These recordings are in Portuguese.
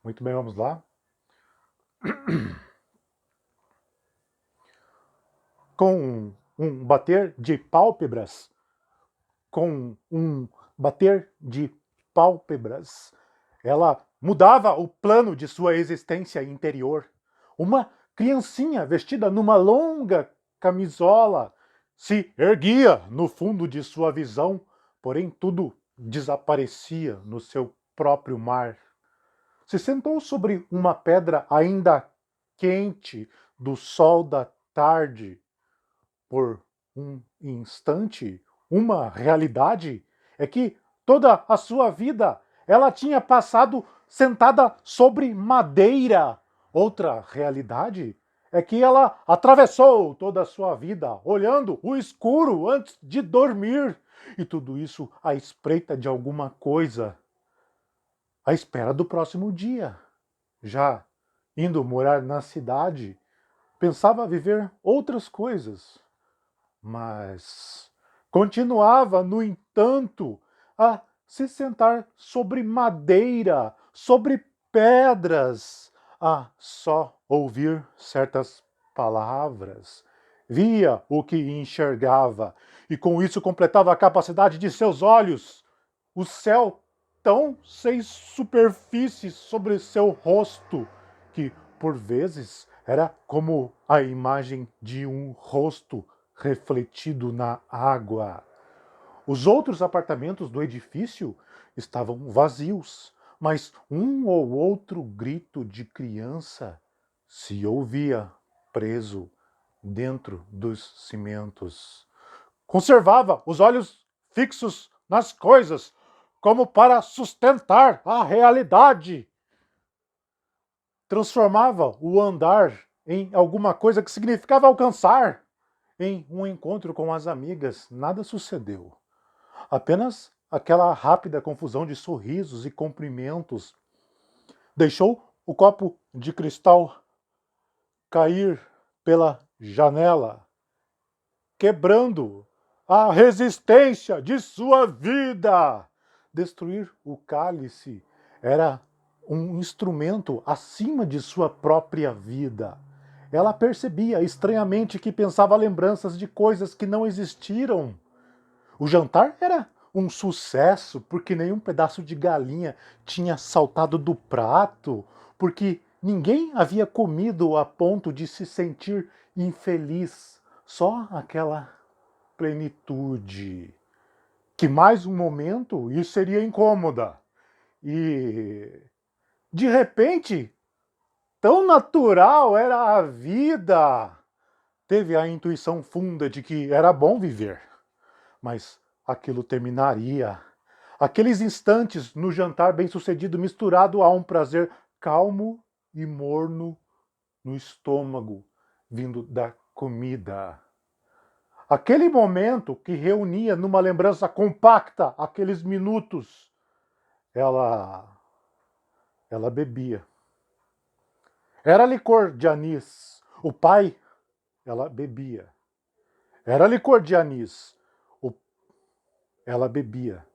Muito bem, vamos lá. Com um bater de pálpebras, com um bater de pálpebras, ela mudava o plano de sua existência interior. Uma criancinha vestida numa longa camisola se erguia no fundo de sua visão, porém tudo desaparecia no seu próprio mar. Se sentou sobre uma pedra ainda quente do sol da tarde. Por um instante, uma realidade é que toda a sua vida ela tinha passado sentada sobre madeira. Outra realidade é que ela atravessou toda a sua vida olhando o escuro antes de dormir. E tudo isso à espreita de alguma coisa, à espera do próximo dia. Já indo morar na cidade, pensava viver outras coisas, mas continuava, no entanto, a se sentar sobre madeira, sobre pedras, a só ouvir certas palavras. Via o que enxergava, e com isso completava a capacidade de seus olhos. O céu tão sem superfície sobre seu rosto, que por vezes era como a imagem de um rosto refletido na água. Os outros apartamentos do edifício estavam vazios, mas um ou outro grito de criança se ouvia preso dentro dos cimentos. Conservava os olhos fixos nas coisas, como para sustentar a realidade. Transformava o andar em alguma coisa que significava alcançar. Em um encontro com as amigas, nada sucedeu. Apenas aquela rápida confusão de sorrisos e cumprimentos. Deixou o copo de cristal cair pela janela, quebrando a resistência de sua vida. Destruir o cálice era um instrumento acima de sua própria vida. Ela percebia estranhamente que pensava lembranças de coisas que não existiram. O jantar era um sucesso porque nenhum pedaço de galinha tinha saltado do prato, porque ninguém havia comido a ponto de se sentir infeliz. Só aquela plenitude. Que mais um momento isso seria incômoda. E de repente, tão natural era a vida. Teve a intuição funda de que era bom viver, mas aquilo terminaria. Aqueles instantes no jantar bem-sucedido misturado a um prazer calmo e morno no estômago, vindo da comida. Aquele momento que reunia numa lembrança compacta aqueles minutos, ela ela bebia. Era licor de anis. O pai, ela bebia. Era licor de anis. O, ela bebia.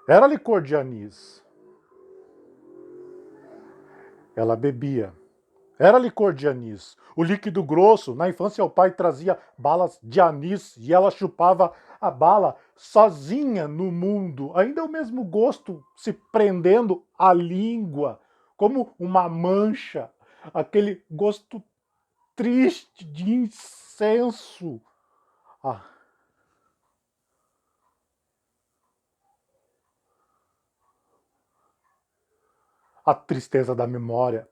Era licor de anis. Ela bebia. Era licor de anis. O líquido grosso, na infância o pai trazia balas de anis e ela chupava a bala sozinha no mundo. Ainda o mesmo gosto se prendendo à língua, como uma mancha. Aquele gosto triste de incenso. Ah, a tristeza da memória.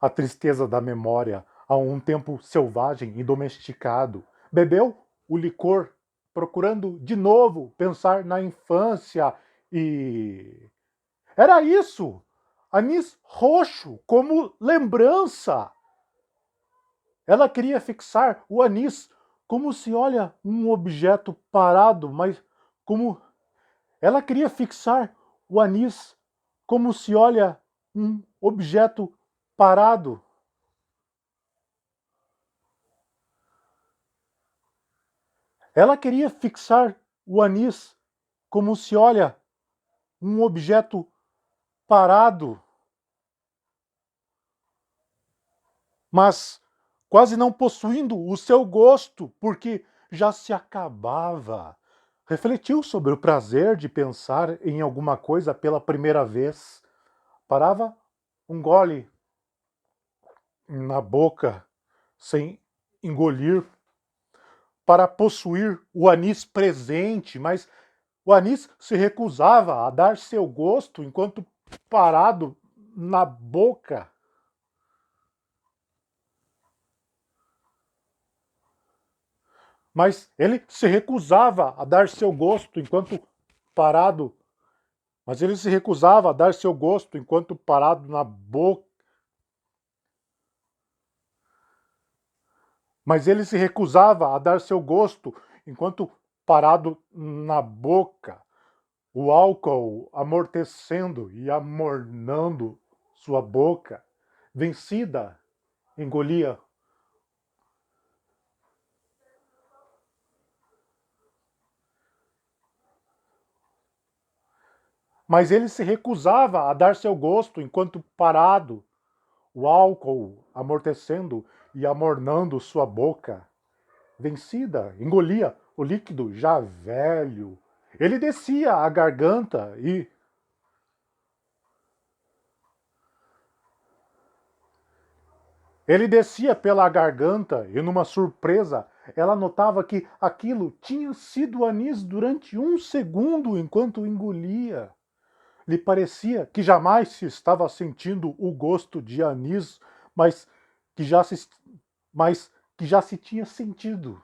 A tristeza da memória a um tempo selvagem e domesticado. Bebeu o licor, procurando de novo pensar na infância e. Era isso! Anis roxo como lembrança. Ela queria fixar o anis como se olha um objeto parado, mas como. Ela queria fixar o anis como se olha um objeto parado. Ela queria fixar o anis como se olha um objeto parado. mas quase não possuindo o seu gosto, porque já se acabava. Refletiu sobre o prazer de pensar em alguma coisa pela primeira vez. Parava um gole na boca, sem engolir, para possuir o anis presente, mas o anis se recusava a dar seu gosto enquanto parado na boca. Mas ele se recusava a dar seu gosto enquanto parado. Mas ele se recusava a dar seu gosto enquanto parado na boca. Mas ele se recusava a dar seu gosto enquanto parado na boca. O álcool amortecendo e amornando sua boca. Vencida, engolia. Mas ele se recusava a dar seu gosto enquanto parado, o álcool amortecendo e amornando sua boca. Vencida, engolia o líquido já velho. Ele descia a garganta e ele descia pela garganta e, numa surpresa, ela notava que aquilo tinha sido anis durante um segundo enquanto engolia. Lhe parecia que jamais se estava sentindo o gosto de anis, mas que já se, mas que já se tinha sentido.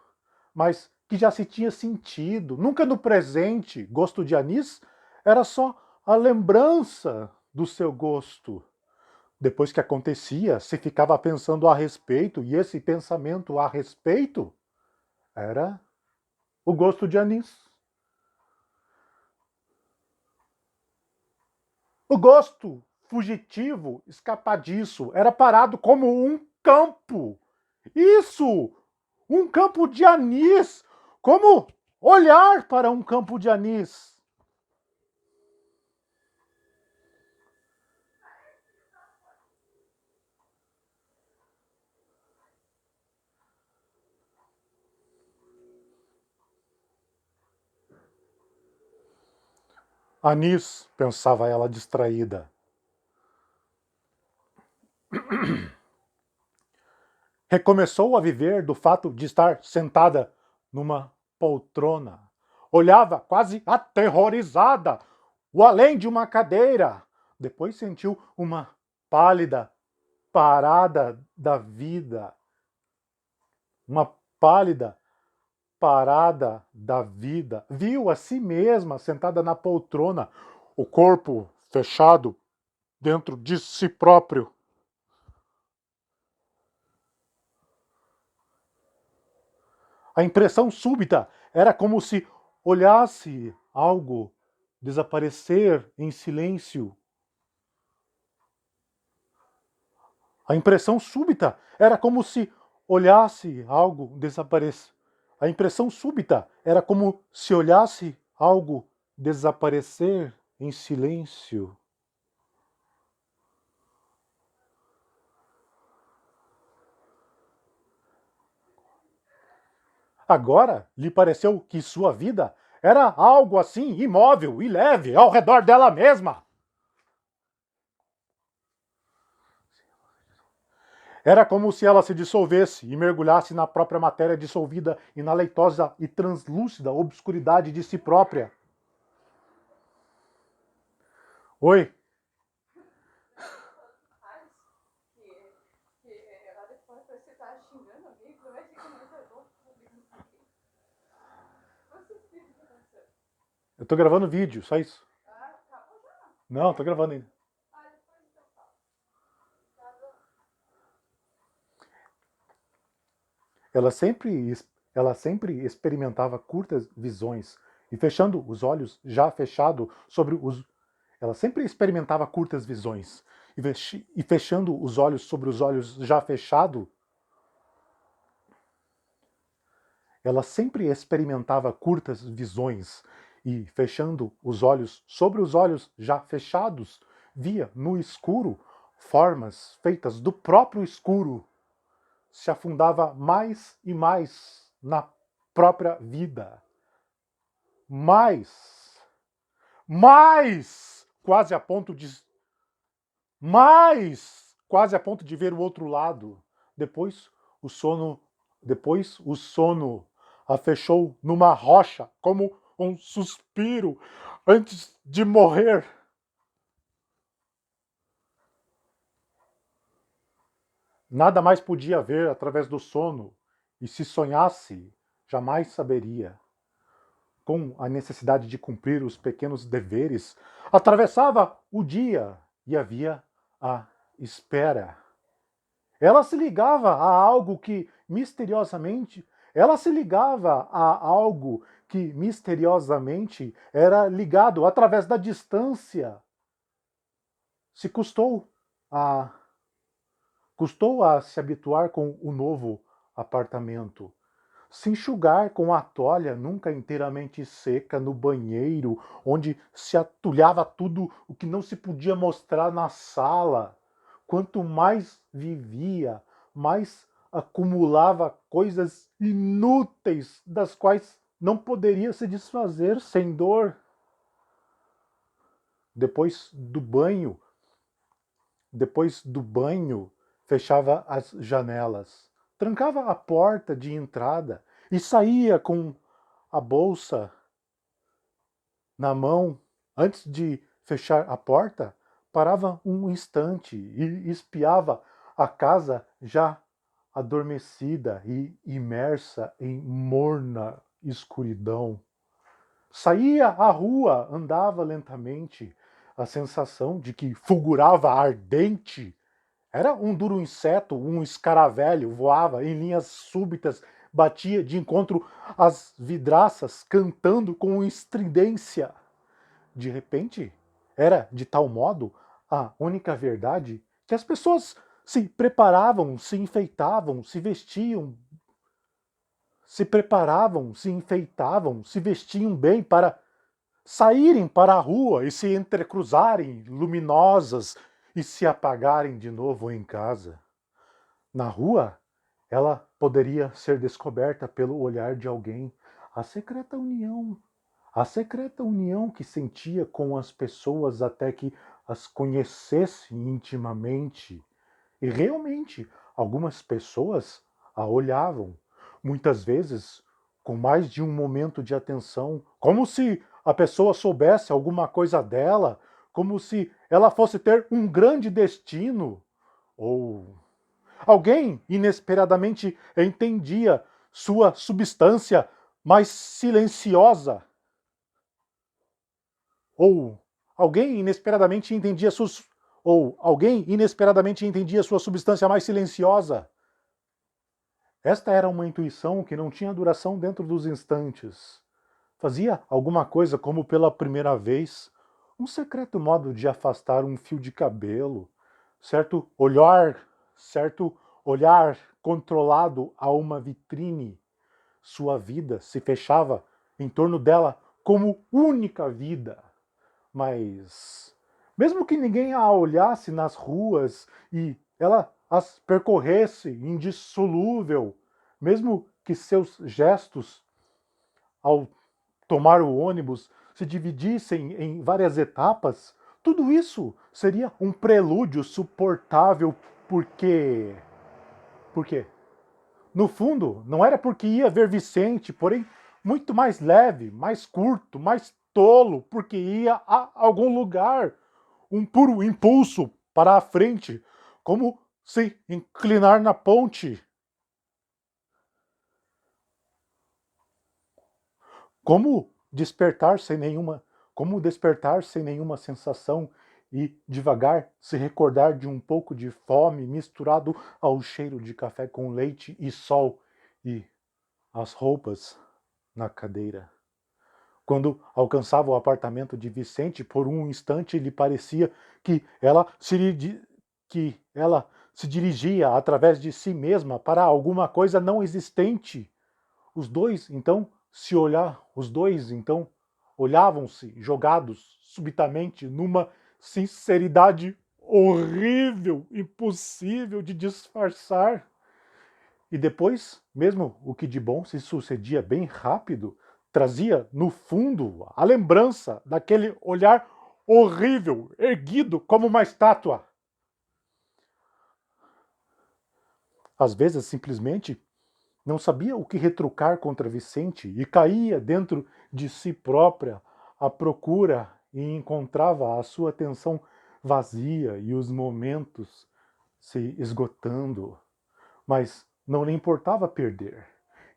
Mas que já se tinha sentido. Nunca no presente, gosto de anis era só a lembrança do seu gosto. Depois que acontecia, se ficava pensando a respeito, e esse pensamento a respeito era o gosto de anis. O gosto fugitivo, escapadiço, era parado como um campo. Isso! Um campo de anis! Como olhar para um campo de anis? Anis, pensava ela distraída. Recomeçou a viver do fato de estar sentada numa poltrona. Olhava quase aterrorizada o além de uma cadeira. Depois sentiu uma pálida parada da vida. Uma pálida parada da vida. Viu a si mesma sentada na poltrona, o corpo fechado dentro de si próprio. A impressão súbita era como se olhasse algo desaparecer em silêncio. A impressão súbita era como se olhasse algo desaparecer. A impressão súbita era como se olhasse algo desaparecer em silêncio. Agora lhe pareceu que sua vida era algo assim imóvel e leve ao redor dela mesma. Era como se ela se dissolvesse e mergulhasse na própria matéria dissolvida e na leitosa e translúcida obscuridade de si própria. Oi? Eu tô gravando vídeo, só isso. Não, tô gravando ainda. Ela sempre, ela sempre experimentava curtas visões e fechando os olhos já fechado sobre os. Ela sempre experimentava curtas visões e fechando os olhos sobre os olhos já fechado. Ela sempre experimentava curtas visões e fechando os olhos sobre os olhos já fechados, via no escuro formas feitas do próprio escuro. se afundava mais e mais na própria vida. Mais, quase a ponto de quase a ponto de ver o outro lado. Depois o sono, depois o sono a fechou numa rocha como um suspiro antes de morrer. Nada mais podia ver através do sono, e se sonhasse, jamais saberia. Com a necessidade de cumprir os pequenos deveres, atravessava o dia e havia a espera. Ela se ligava a algo que misteriosamente, ela se ligava a algo que misteriosamente era ligado através da distância. Se a custou a se habituar com o novo apartamento. Se enxugar com a toalha nunca inteiramente seca no banheiro, onde se atulhava tudo o que não se podia mostrar na sala. Quanto mais vivia, mais acumulava coisas inúteis das quais não poderia se desfazer sem dor. Depois do banho, depois do banho, fechava as janelas, trancava a porta de entrada e saía com a bolsa na mão. Antes de fechar a porta, parava um instante e espiava a casa já adormecida e imersa em morna escuridão. Saía à rua, andava lentamente, a sensação de que fulgurava ardente. Era um duro inseto, um escaravelho, voava em linhas súbitas, batia de encontro às vidraças, cantando com estridência. De repente, era de tal modo a única verdade que as pessoas se preparavam, se enfeitavam, se vestiam, se preparavam, se enfeitavam, se vestiam bem para saírem para a rua e se entrecruzarem luminosas e se apagarem de novo em casa. Na rua, ela poderia ser descoberta pelo olhar de alguém, a secreta união, a secreta união que sentia com as pessoas até que as conhecesse intimamente. E realmente, algumas pessoas a olhavam, muitas vezes com mais de um momento de atenção, como se a pessoa soubesse alguma coisa dela, como se ela fosse ter um grande destino, ou alguém inesperadamente entendia sua substância mais silenciosa, ou alguém inesperadamente entendia suas ou alguém inesperadamente entendia sua substância mais silenciosa. Esta era uma intuição que não tinha duração dentro dos instantes. Fazia alguma coisa como pela primeira vez, um secreto modo de afastar um fio de cabelo, certo olhar controlado a uma vitrine. Sua vida se fechava em torno dela como única vida. Mas, mesmo que ninguém a olhasse nas ruas e ela as percorresse indissolúvel, mesmo que seus gestos ao tomar o ônibus se dividissem em várias etapas, tudo isso seria um prelúdio suportável porque. Por quê? No fundo, não era porque ia ver Vicente, porém muito mais leve, mais curto, mais tolo, porque ia a algum lugar, um puro impulso para a frente, como se inclinar na ponte, como despertar sem nenhuma, como despertar sem nenhuma sensação e devagar se recordar de um pouco de fome misturado ao cheiro de café com leite e sol e as roupas na cadeira. Quando alcançava o apartamento de Vicente, por um instante lhe parecia que ela se dirigia através de si mesma para alguma coisa não existente. Os dois então olhavam-se jogados subitamente numa sinceridade horrível, impossível de disfarçar. E depois, mesmo o que de bom se sucedia bem rápido, trazia no fundo a lembrança daquele olhar horrível, erguido como uma estátua. Às vezes, simplesmente, não sabia o que retrucar contra Vicente e caía dentro de si própria à procura e encontrava a sua atenção vazia e os momentos se esgotando. Mas não lhe importava perder.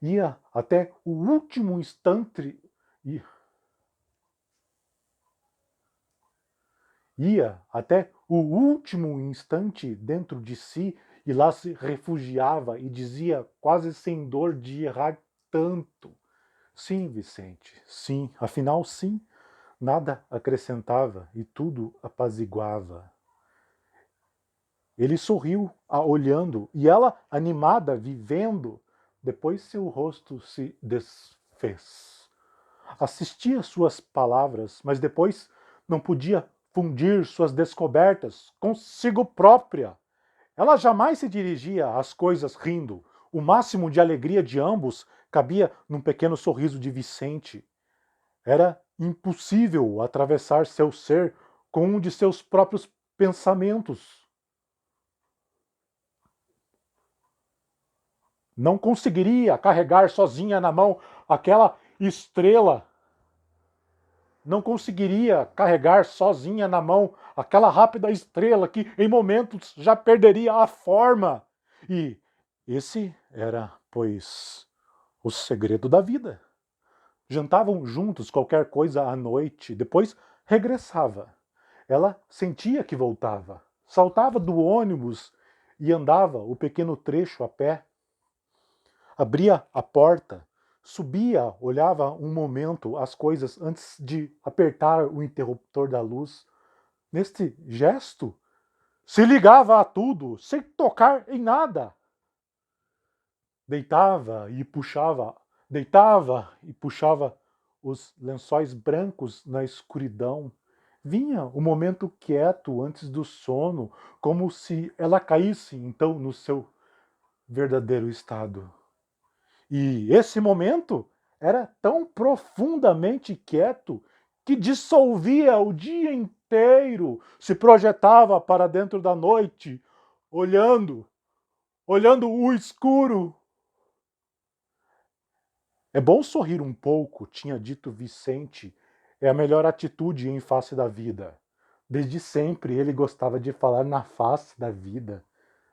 Ia até o último instante. Ia até o último instante dentro de si e lá se refugiava e dizia, quase sem dor de errar tanto: sim, Vicente, sim, afinal, sim, nada acrescentava e tudo apaziguava. Ele sorriu, olhando, e ela, animada, vivendo. Depois seu rosto se desfez. Assistia suas palavras, mas depois não podia fundir suas descobertas consigo própria. Ela jamais se dirigia às coisas rindo. O máximo de alegria de ambos cabia num pequeno sorriso de Vicente. Era impossível atravessar seu ser com um de seus próprios pensamentos. Não conseguiria carregar sozinha na mão aquela estrela. Não conseguiria carregar sozinha na mão aquela rápida estrela que em momentos já perderia a forma. E esse era, pois, o segredo da vida. Jantavam juntos qualquer coisa à noite, depois regressava. Ela sentia que voltava, saltava do ônibus e andava o pequeno trecho a pé. Abria a porta, subia, olhava um momento as coisas antes de apertar o interruptor da luz. Neste gesto, se ligava a tudo, sem tocar em nada. Deitava e puxava os lençóis brancos na escuridão. Vinha o momento quieto antes do sono, como se ela caísse então no seu verdadeiro estado. E esse momento era tão profundamente quieto que dissolvia o dia inteiro, se projetava para dentro da noite, olhando o escuro. É bom sorrir um pouco, tinha dito Vicente. É a melhor atitude em face da vida. Desde sempre ele gostava de falar na face da vida.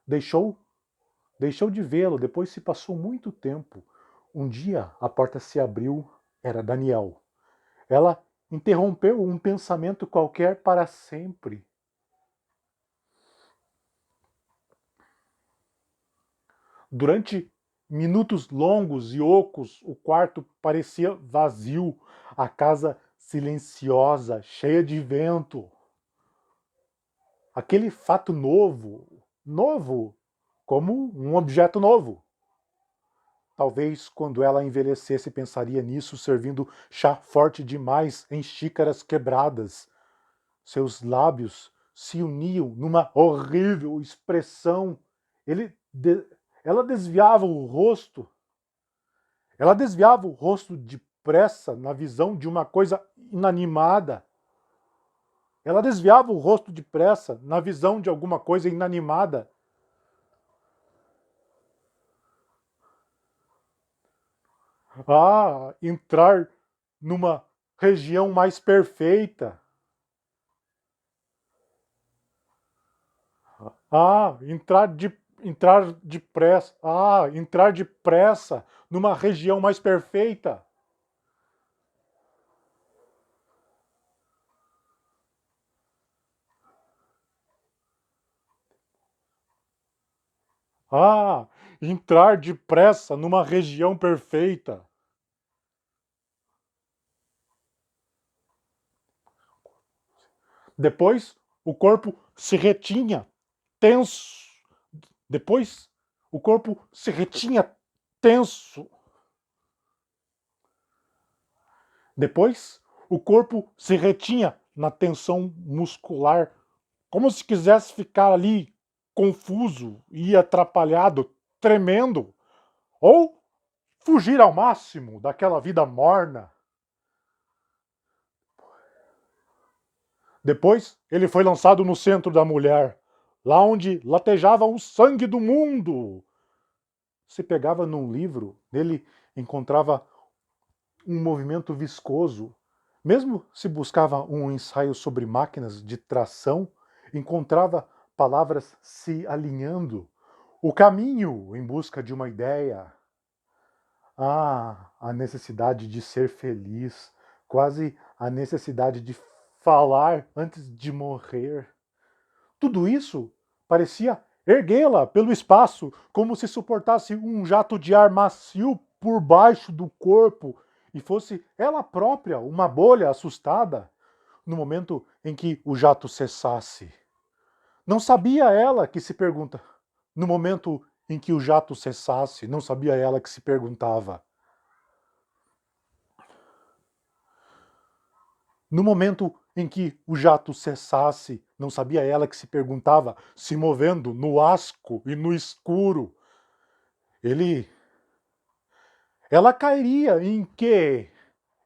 Deixou, deixou de vê-lo, depois se passou muito tempo. Um dia a porta se abriu, era Daniel. Ela interrompeu um pensamento qualquer para sempre. Durante minutos longos e ocos, o quarto parecia vazio, a casa silenciosa, cheia de vento. Aquele fato novo, novo, como um objeto novo. Talvez quando ela envelhecesse pensaria nisso, servindo chá forte demais em xícaras quebradas. Seus lábios se uniam numa horrível expressão. Ele de... Ela desviava o rosto. Ela desviava o rosto depressa na visão de uma coisa inanimada. Ela desviava o rosto depressa na visão de alguma coisa inanimada. Entrar numa região mais perfeita. Entrar depressa. Entrar depressa numa região mais perfeita. Entrar depressa numa região perfeita. Depois, o corpo se retinha, tenso. Depois, o corpo se retinha, tenso. Depois, o corpo se retinha na tensão muscular, como se quisesse ficar ali confuso e atrapalhado, tremendo, ou fugir ao máximo daquela vida morna. Depois, ele foi lançado no centro da mulher, lá onde latejava o sangue do mundo. Se pegava num livro, nele encontrava um movimento viscoso. Mesmo se buscava um ensaio sobre máquinas de tração, encontrava palavras se alinhando. O caminho em busca de uma ideia. Ah, a necessidade de ser feliz, quase a necessidade de falar antes de morrer. Tudo isso parecia erguê-la pelo espaço, como se suportasse um jato de ar macio por baixo do corpo e fosse ela própria uma bolha assustada no momento em que o jato cessasse. Não sabia ela que se pergunta. No momento em que o jato cessasse, não sabia ela que se perguntava. No momento em que o jato cessasse, não sabia ela que se perguntava, se movendo no asco e no escuro. Ela cairia em quê?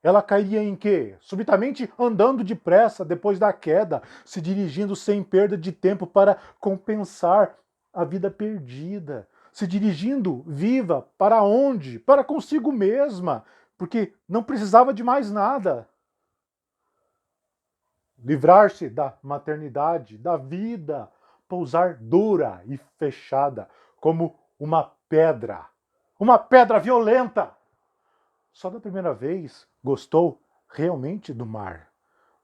Ela cairia em quê? Subitamente andando depressa depois da queda, se dirigindo sem perda de tempo para compensar a vida perdida. Se dirigindo viva para onde? Para consigo mesma, porque não precisava de mais nada. Livrar-se da maternidade, da vida, pousar dura e fechada, como uma pedra violenta. Só da primeira vez gostou realmente do mar.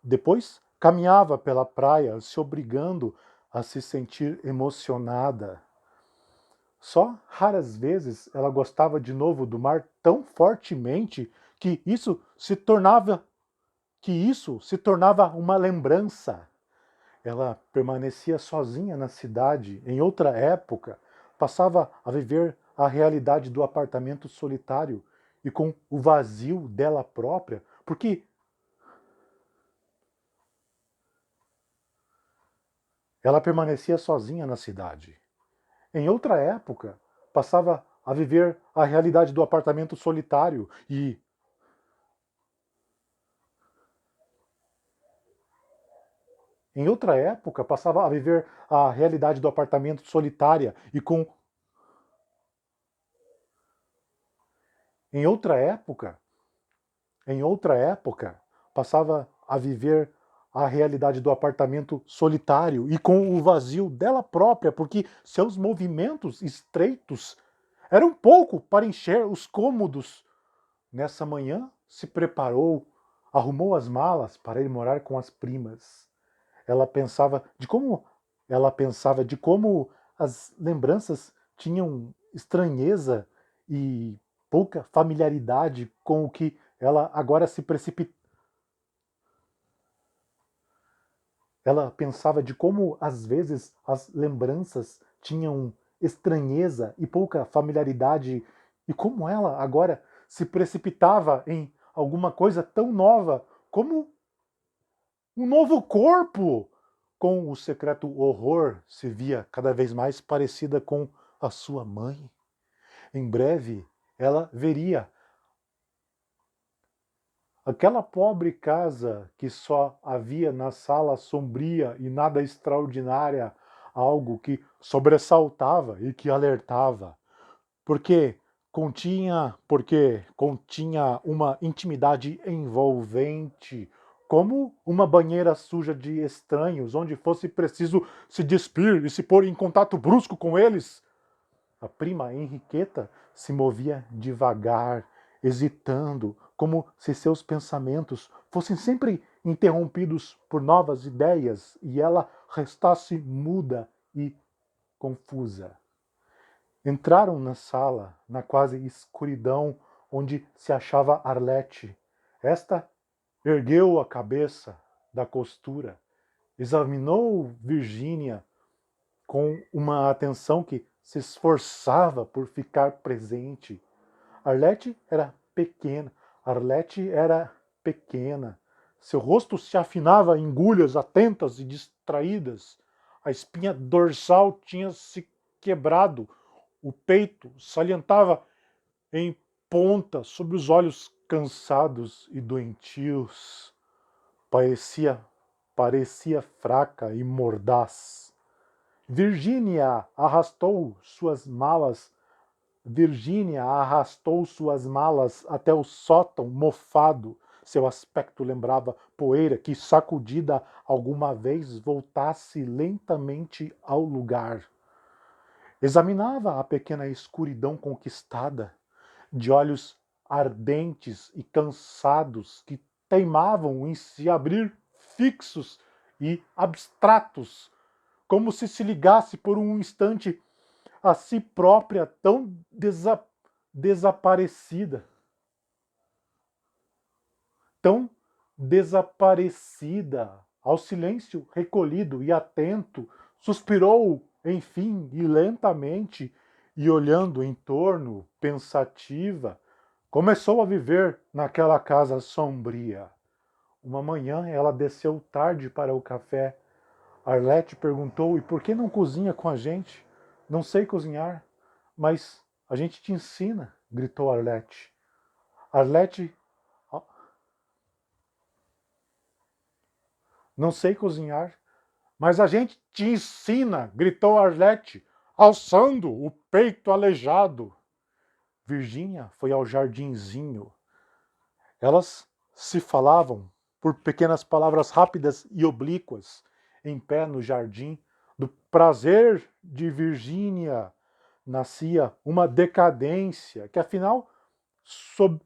Depois caminhava pela praia, se obrigando a se sentir emocionada. Só raras vezes ela gostava de novo do mar tão fortemente que isso se tornava uma lembrança. Ela permanecia sozinha na cidade, em outra época, passava a viver a realidade do apartamento solitário e com o vazio dela própria, porque ela permanecia sozinha na cidade. Em outra época, passava a viver a realidade do apartamento solitário e em outra época passava a viver a realidade do apartamento solitária e com em outra época Em outra época, passava a viver a realidade do apartamento solitário e com o vazio dela própria, porque seus movimentos estreitos eram pouco para encher os cômodos. Nessa manhã, se preparou, arrumou as malas para ir morar com as primas. Ela pensava de como ela pensava de como as lembranças tinham estranheza e pouca familiaridade com o que ela agora se precipita. Ela pensava de como às vezes as lembranças tinham estranheza e pouca familiaridade e como ela agora se precipitava em alguma coisa tão nova como um novo corpo. Com o secreto horror, se via cada vez mais parecida com a sua mãe. Em breve, ela veria aquela pobre casa que só havia na sala sombria e nada extraordinária, algo que sobressaltava e que alertava, porque continha uma intimidade envolvente, como uma banheira suja de estranhos, onde fosse preciso se despir e se pôr em contato brusco com eles. A prima Henriqueta se movia devagar, hesitando, como se seus pensamentos fossem sempre interrompidos por novas ideias e ela restasse muda e confusa. Entraram na sala, na quase escuridão onde se achava Arlete. Esta ergueu a cabeça da costura, examinou Virgínia com uma atenção que se esforçava por ficar presente. Arlete era pequena, Arlete era pequena. Seu rosto se afinava em engulhas atentas e distraídas. A espinha dorsal tinha se quebrado. O peito salientava em ponta sobre os olhos cansados e doentios. Parecia fraca e mordaz. Virgínia arrastou suas malas. Virgínia arrastou suas malas até o sótão mofado. Seu aspecto lembrava poeira que, sacudida alguma vez, voltasse lentamente ao lugar. Examinava a pequena escuridão conquistada, de olhos ardentes e cansados que teimavam em se abrir fixos e abstratos, como se ligasse por um instante a si própria tão desaparecida. Tão desaparecida. Ao silêncio recolhido e atento, suspirou, enfim, e lentamente, e olhando em torno, pensativa, começou a viver naquela casa sombria. Uma manhã ela desceu tarde para o café. Arlete perguntou: e por que não cozinha com a gente? Não sei cozinhar. Mas a gente te ensina, gritou Arlete. Arlete, não sei cozinhar. Mas a gente te ensina, gritou Arlete, alçando o peito aleijado. Virgínia foi ao jardinzinho. Elas se falavam por pequenas palavras rápidas e oblíquas, em pé no jardim. Do prazer de Virgínia nascia uma decadência que afinal, sob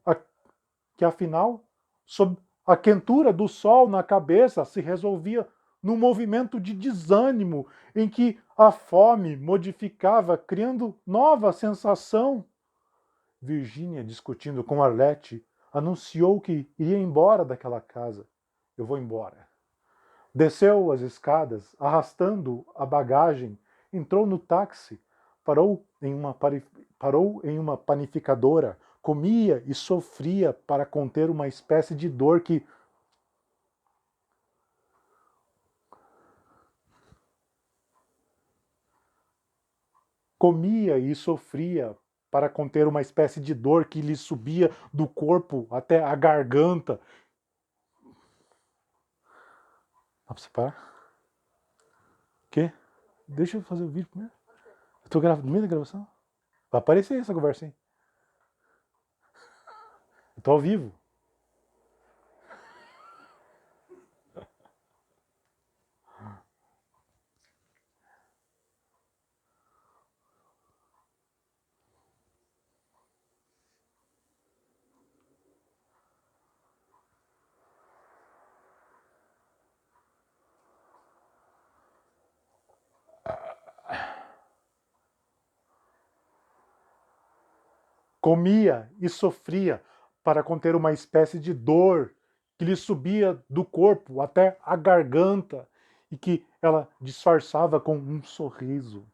a quentura do sol na cabeça, se resolvia num movimento de desânimo em que a fome modificava, criando nova sensação. Virgínia, discutindo com Arlete, anunciou que iria embora daquela casa. Eu vou embora. Desceu as escadas, arrastando a bagagem, entrou no táxi, parou em uma panificadora, comia e sofria para conter uma espécie de dor que comia e sofria para conter uma espécie de dor que lhe subia do corpo até a garganta. Dá pra você parar? O quê? Deixa eu fazer o vídeo primeiro. Eu tô no meio da gravação. Vai aparecer essa conversa, hein? Eu tô ao vivo. Comia e sofria para conter uma espécie de dor que lhe subia do corpo até a garganta e que ela disfarçava com um sorriso.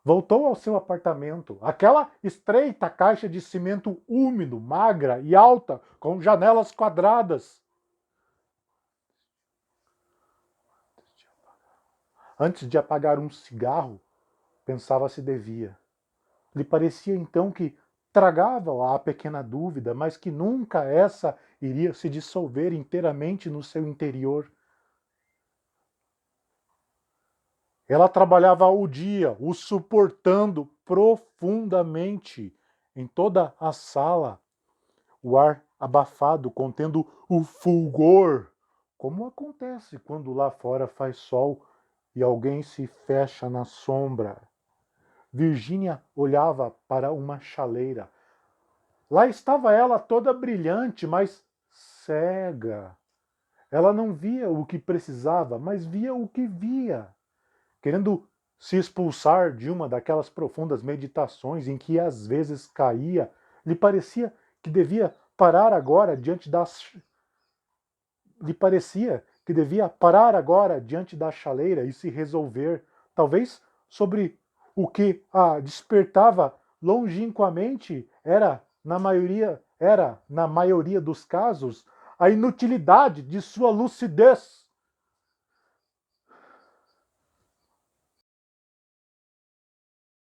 Voltou ao seu apartamento, aquela estreita caixa de cimento úmido, magra e alta, com janelas quadradas. Antes de apagar um cigarro, pensava se devia. Lhe parecia então que tragava a pequena dúvida, mas que nunca essa iria se dissolver inteiramente no seu interior. Ela trabalhava o dia, o suportando profundamente em toda a sala, o ar abafado, contendo o fulgor, como acontece quando lá fora faz sol e alguém se fecha na sombra. Virgínia olhava para uma chaleira. Lá estava ela toda brilhante, mas cega. Ela não via o que precisava, mas via o que via. Querendo se expulsar de uma daquelas profundas meditações em que às vezes caía, lhe parecia que devia parar agora diante das lhe parecia que devia parar agora diante da chaleira e se resolver, talvez sobre o que a despertava longínquamente era, na maioria dos casos, a inutilidade de sua lucidez.